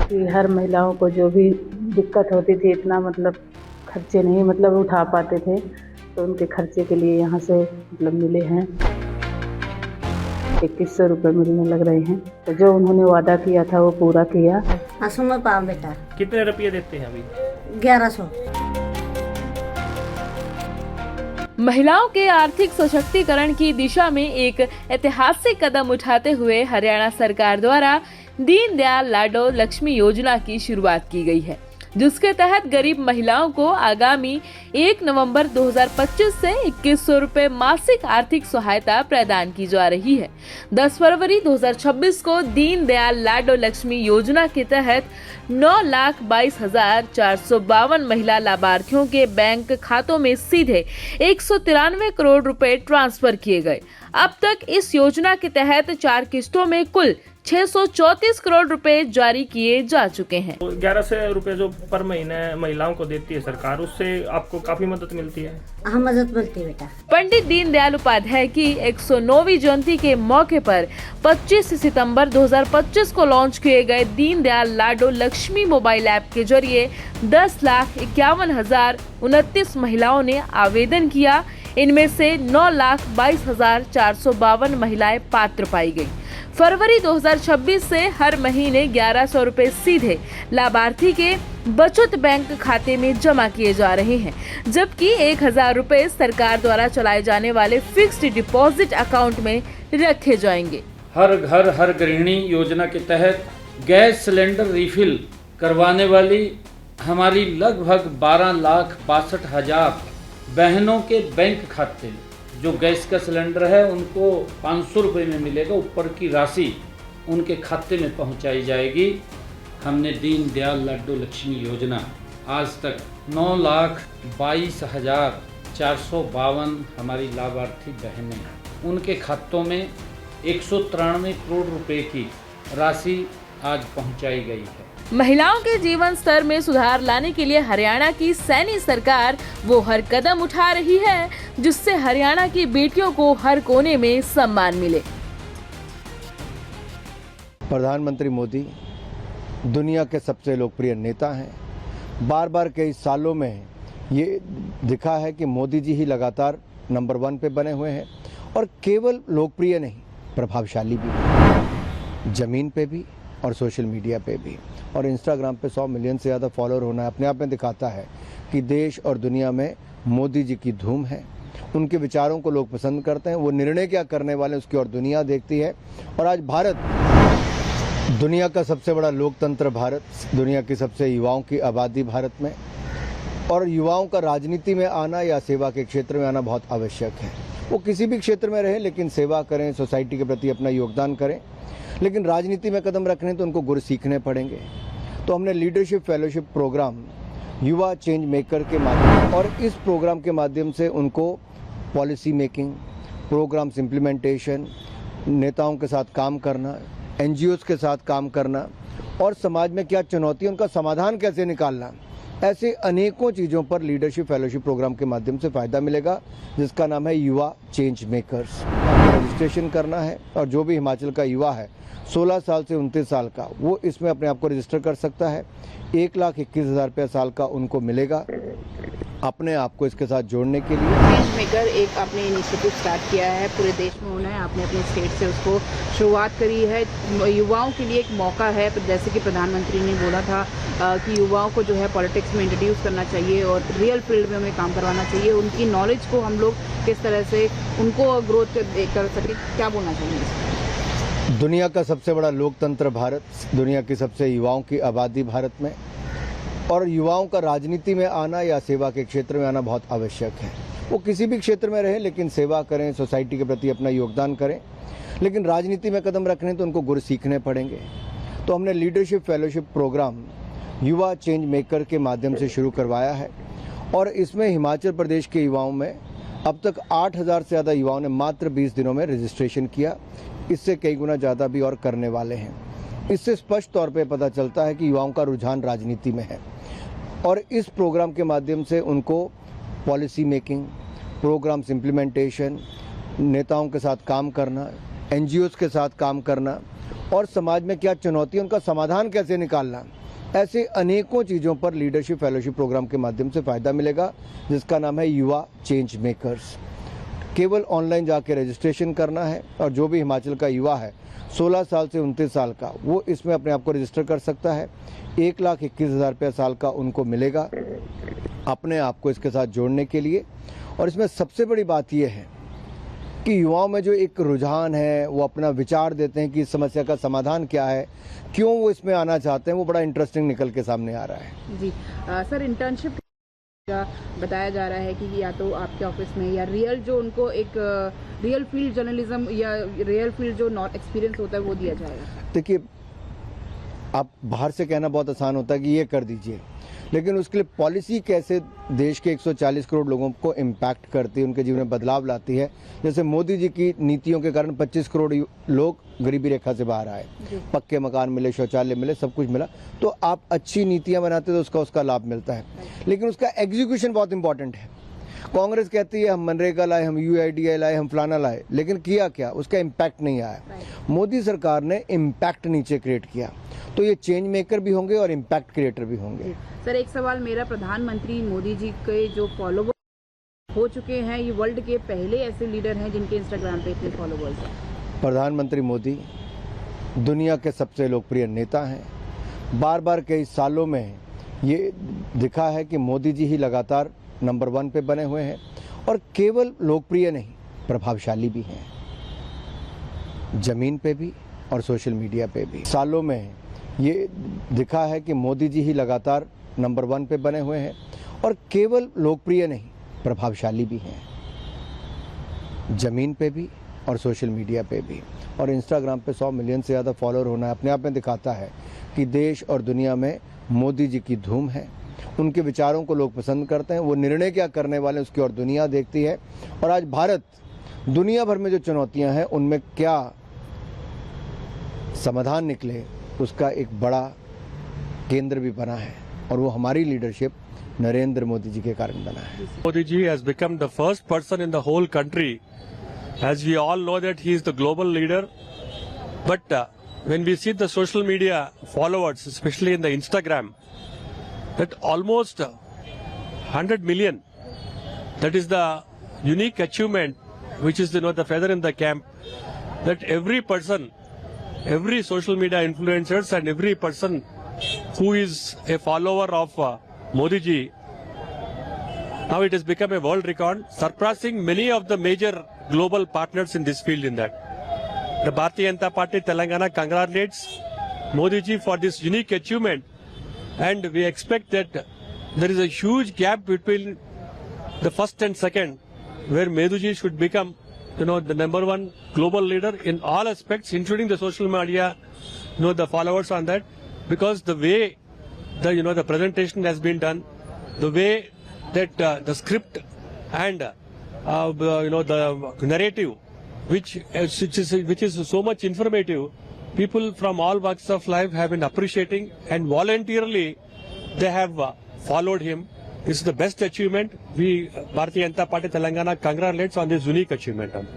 कि हर महिलाओं को जो भी दिक्कत होती थी, इतना मतलब खर्चे नहीं उठा पाते थे, तो उनके खर्चे के लिए यहाँ से मिले हैं 2100 रुपये मिलने लग रहे हैं। तो जो उन्होंने वादा किया था वो पूरा किया। में पाओ बेटा। कितने रुपये देते हैं अभी? 1100। महिलाओं के आर्थिक सशक्तिकरण की दिशा में एक ऐतिहासिक कदम उठाते हुए हरियाणा सरकार द्वारा दीनदयाल लाडो लक्ष्मी योजना की शुरुआत की गई है, जिसके तहत गरीब महिलाओं को आगामी 1 नवंबर 2025 से 2100 रुपए मासिक आर्थिक सहायता प्रदान की जा रही है। 10 फरवरी 2026 को दीनदयाल लाडो लक्ष्मी योजना के तहत 9,22,452 महिला लाभार्थियों के बैंक खातों में सीधे 193 करोड़ रुपए ट्रांसफर किए गए। अब तक इस योजना के तहत 4 किस्तों में कुल 634 करोड़ रुपए जारी किए जा चुके हैं। 1100 रुपए जो पर महीने महिलाओं को देती है सरकार, उससे आपको काफी मदद मिलती है। हाँ, मदद मिलती है बेटा। पंडित दीनदयाल उपाध्याय की 109वीं जयंती के मौके पर 25 सितंबर 2025 को लॉन्च किए गए दीनदयाल लाडो लक्ष्मी मोबाइल ऐप के जरिए 10,51,029 महिलाओं ने आवेदन किया। इनमें से 9,22,452 महिलाएं पात्र पाई गयी। फरवरी 2026 से हर महीने 1100 रुपए सीधे लाभार्थी के बचत बैंक खाते में जमा किए जा रहे हैं, जबकि 1,000 रुपए सरकार द्वारा चलाए जाने वाले फिक्स्ड डिपॉजिट अकाउंट में रखे जाएंगे। हर घर हर गृहिणी योजना के तहत गैस सिलेंडर रिफिल करवाने वाली हमारी लगभग 12,62,000 बहनों के बैंक खाते, जो गैस का सिलेंडर है उनको 500 रुपये में मिलेगा, ऊपर की राशि उनके खाते में पहुंचाई जाएगी। हमने दीनदयाल लाडो लक्ष्मी योजना आज तक 9,22,452 हमारी लाभार्थी बहनें, उनके खातों में 193 करोड़ रुपए की राशि आज पहुंचाई गई है। महिलाओं के जीवन स्तर में सुधार लाने के लिए हरियाणा की सैनी सरकार वो हर कदम उठा रही है, जिससे हरियाणा की बेटियों को हर कोने में सम्मान मिले। प्रधानमंत्री मोदी दुनिया के सबसे लोकप्रिय नेता हैं। बार बार कई सालों में ये दिखा है कि मोदी जी ही लगातार नंबर 1 पे बने हुए हैं, और केवल लोकप्रिय नहीं, प्रभावशाली भी, जमीन पे भी और सोशल मीडिया पे भी। और इंस्टाग्राम पे 100 मिलियन से ज़्यादा फॉलोअर होना अपने आप में दिखाता है कि देश और दुनिया में मोदी जी की धूम है। उनके विचारों को लोग पसंद करते हैं। वो निर्णय क्या करने वाले उसकी और दुनिया देखती है। और आज भारत, दुनिया का सबसे बड़ा लोकतंत्र भारत, दुनिया की सबसे युवाओं की आबादी भारत में, और युवाओं का राजनीति में आना या सेवा के क्षेत्र में आना बहुत आवश्यक है। वो किसी भी क्षेत्र में रहें, लेकिन सेवा करें, सोसाइटी के प्रति अपना योगदान करें। लेकिन राजनीति में कदम रखने तो उनको गुर सीखने पड़ेंगे। तो हमने लीडरशिप फेलोशिप प्रोग्राम युवा चेंज मेकर के माध्यम, और इस प्रोग्राम के माध्यम से उनको पॉलिसी मेकिंग, प्रोग्राम्स इम्प्लीमेंटेशन, नेताओं के साथ काम करना, NGOs के साथ काम करना, और समाज में क्या चुनौती है उनका समाधान कैसे निकालना, ऐसे अनेकों चीज़ों पर लीडरशिप फेलोशिप प्रोग्राम के माध्यम से फ़ायदा मिलेगा, जिसका नाम है युवा चेंज मेकर्स। रजिस्ट्रेशन करना है, और जो भी हिमाचल का युवा है 16 साल से 29 साल का, वो इसमें अपने आप को रजिस्टर कर सकता है। 1,21,000 रुपये साल का उनको मिलेगा अपने आप को इसके साथ जोड़ने के लिए। चेंज मेकर एक आपने इनिशिएटिव स्टार्ट किया है, पूरे देश में होना है, आपने अपने स्टेट से उसको शुरुआत करी है। युवाओं के लिए एक मौका है, जैसे कि प्रधानमंत्री ने बोला था कि युवाओं को जो है पॉलिटिक्स में इंट्रोड्यूस करना चाहिए और रियल फील्ड में हमें काम करवाना चाहिए। उनकी नॉलेज को हम लोग किस तरह से उनको ग्रोथ कर सके, क्या बोलना चाहिए? दुनिया का सबसे बड़ा लोकतंत्र भारत, दुनिया की सबसे युवाओं की आबादी भारत में, और युवाओं का राजनीति में आना या सेवा के क्षेत्र में आना बहुत आवश्यक है। वो किसी भी क्षेत्र में रहें, लेकिन सेवा करें, सोसाइटी के प्रति अपना योगदान करें। लेकिन राजनीति में कदम रखने तो उनको गुर सीखने पड़ेंगे। तो हमने लीडरशिप फेलोशिप प्रोग्राम युवा चेंज मेकर के माध्यम से शुरू करवाया है, और इसमें हिमाचल प्रदेश के युवाओं में अब तक 8,000 से ज़्यादा युवाओं ने मात्र 20 दिनों में रजिस्ट्रेशन किया। इससे कई गुना ज़्यादा भी और करने वाले हैं। इससे स्पष्ट तौर पे पता चलता है कि युवाओं का रुझान राजनीति में है, और इस प्रोग्राम के माध्यम से उनको पॉलिसी मेकिंग, प्रोग्राम्स इम्प्लीमेंटेशन, नेताओं के साथ काम करना, NGOs के साथ काम करना, और समाज में क्या चुनौती है उनका समाधान कैसे निकालना, ऐसे अनेकों चीज़ों पर लीडरशिप फेलोशिप प्रोग्राम के माध्यम से फ़ायदा मिलेगा, जिसका नाम है युवा चेंज मेकर्स। केवल ऑनलाइन जाके रजिस्ट्रेशन करना है और जो भी हिमाचल का युवा है 16 साल से 29 साल का, वो इसमें अपने आप को रजिस्टर कर सकता है। 1,21,000 रुपया साल का उनको मिलेगा अपने आप को इसके साथ जोड़ने के लिए। और इसमें सबसे बड़ी बात यह है कि युवाओं में जो एक रुझान है, वो अपना विचार देते हैं कि इस समस्या का समाधान क्या है, क्यों वो इसमें आना चाहते हैं, वो बड़ा इंटरेस्टिंग निकल के सामने आ रहा है। जी सर, इंटर्नशिप का बताया जा रहा है कि या तो आपके ऑफिस में या रियल जो उनको एक रियल फील्ड जर्नलिज्म या रियल फील्ड जो नॉट एक्सपीरियंस होता है वो दिया जाएगा। देखिए, आप बाहर से कहना बहुत आसान होता है कि ये कर दीजिए, लेकिन उसके लिए पॉलिसी कैसे देश के 140 करोड़ लोगों को इम्पैक्ट करती है, उनके जीवन में बदलाव लाती है। जैसे मोदी जी की नीतियों के कारण 25 करोड़ लोग गरीबी रेखा से बाहर आए, पक्के मकान मिले, शौचालय मिले, सब कुछ मिला। तो आप अच्छी नीतियां बनाते तो उसका लाभ मिलता है, लेकिन उसका एग्जीक्यूशन बहुत इंपॉर्टेंट है। कांग्रेस कहती है हम मनरेगा लाए, हम UIDAI लाए, हम फलाना लाए, लेकिन किया क्या? उसका इम्पैक्ट नहीं आया। मोदी सरकार ने इम्पैक्ट नीचे क्रिएट किया, तो ये चेंज मेकर भी होंगे और इम्पैक्ट क्रिएटर भी होंगे। सर, एक सवाल मेरा, प्रधानमंत्री मोदी जी के जो फॉलोवर हो चुके हैं, ये वर्ल्ड के पहले ऐसे लीडर हैं जिनके इंस्टाग्राम पे इतने फॉलोवर्स हैं। प्रधानमंत्री मोदी दुनिया के सबसे लोकप्रिय नेता हैं। बार बार कई सालों में ये दिखा है कि मोदी जी ही लगातार नंबर 1 पे बने हुए हैं, और केवल लोकप्रिय नहीं, प्रभावशाली भी हैं, जमीन पे भी और सोशल मीडिया पे भी। सालों में ये दिखा है कि मोदी जी ही लगातार नंबर 1 पे बने हुए हैं, और केवल लोकप्रिय नहीं, प्रभावशाली भी हैं, जमीन पे भी और सोशल मीडिया पे भी। और इंस्टाग्राम पे 100 मिलियन से ज़्यादा फॉलोअर होना अपने आप में दिखाता है कि देश और दुनिया में मोदी जी की धूम है। उनके विचारों को लोग पसंद करते हैं, वो निर्णय क्या करने वाले हैं उसकी और दुनिया देखती है। और आज भारत दुनिया भर में जो चुनौतियां हैं उनमें क्या समाधान निकले, उसका एक बड़ा केंद्र भी बना है, और वो हमारी लीडरशिप नरेंद्र मोदी जी के कारण बना है। Modi ji has become the first person in the whole country. As we all know that he is the global leader. But when we see the social media followers, especially in the Instagram, that almost 100 million, that is the unique achievement, which is the feather in the cap, that every person, every social media influencers and every person who is a follower of Modi ji, now it has become a world record, surpassing many of the major global partners in this field. In that, the Bharatiya Janata Party Telangana congratulates Modi ji for this unique achievement, and we expect that there is a huge gap between the first and second, where Modi ji should become, the number 1 global leader in all aspects, including the social media, the followers on that, because the way the presentation has been done, the way that the script and the narrative, which is so much informative, people from all walks of life have been appreciating, and voluntarily they have followed him. This is the best achievement. We, Bharatiya Janata Party Telangana, congratulates on this unique achievement.